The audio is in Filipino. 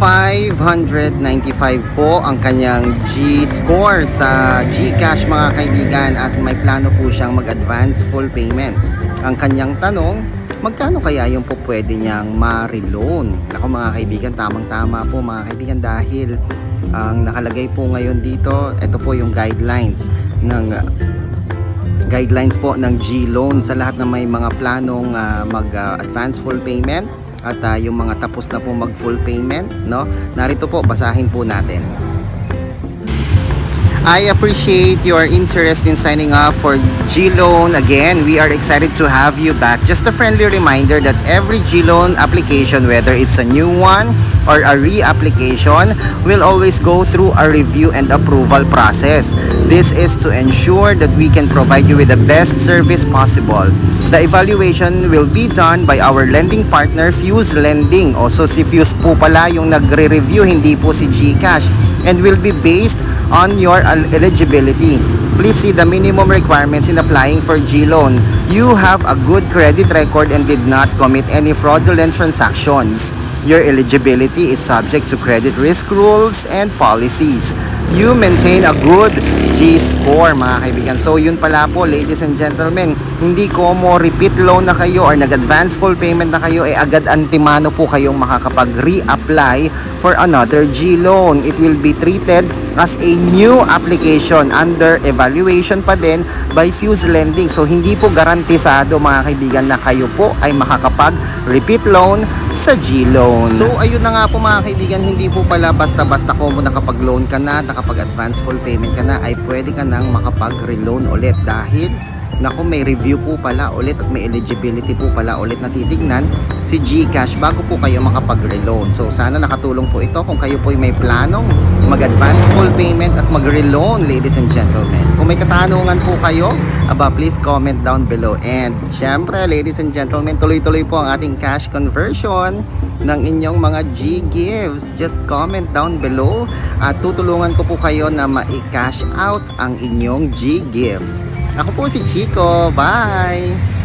595 po ang kanyang G-score sa GCash mga kaibigan, at may plano po siyang mag-advance full payment. Ang kanyang tanong, magkano kaya yung po pwede niyang ma-reloan? Ako mga kaibigan, tamang-tama po mga kaibigan, dahil ang nakalagay po ngayon dito, ito po yung guidelines po ng G-loan sa lahat na may mga planong mag-advance full payment at yung mga tapos na po mag full payment, no? Narito po, basahin po natin. I appreciate your interest in signing up for G-Loan. Again, we are excited to have you back. Just a friendly reminder that every G-Loan application, whether it's a new one or a re-application, will always go through a review and approval process. This is to ensure that we can provide you with the best service possible. The evaluation will be done by our lending partner, Fuse Lending. Also, si Fuse po pala yung nagre-review, hindi po si GCash, and will be based on your eligibility. Please see the minimum requirements in applying for G-Loan. You have a good credit record and did not commit any fraudulent transactions. Your eligibility is subject to credit risk rules and policies. You maintain a good G-score mga kaibigan. So yun pala po, ladies and gentlemen, hindi ko mo repeat loan na kayo or nag-advance full payment na kayo, agad antimano po kayong makakapag-re-apply for another G-loan. It will be treated as a new application under evaluation pa din by Fuse Lending. So hindi po garantisado mga kaibigan na kayo po ay makakapag-repeat loan sa G-loan. So ayun na nga po mga kaibigan, hindi po pala basta-basta kung nakapag-loan ka na, nakapag-advance full payment ka na, ay pwede ka nang makapag-reloan ulit, dahil naku, may review po pala ulit at may eligibility po pala ulit na titignan si GCash bago po kayo makapag-reloan. So sana nakatulong po ito kung kayo po may planong mag-advance full payment at mag-reloan, ladies and gentlemen. Kung may katanungan po kayo, please comment down below. And syempre, ladies and gentlemen, tuloy-tuloy po ang ating cash conversion ng inyong mga G-Gives. Just comment down below at tutulungan ko po kayo na ma-cash out ang inyong G-Gives. Ako po si Chico. Bye!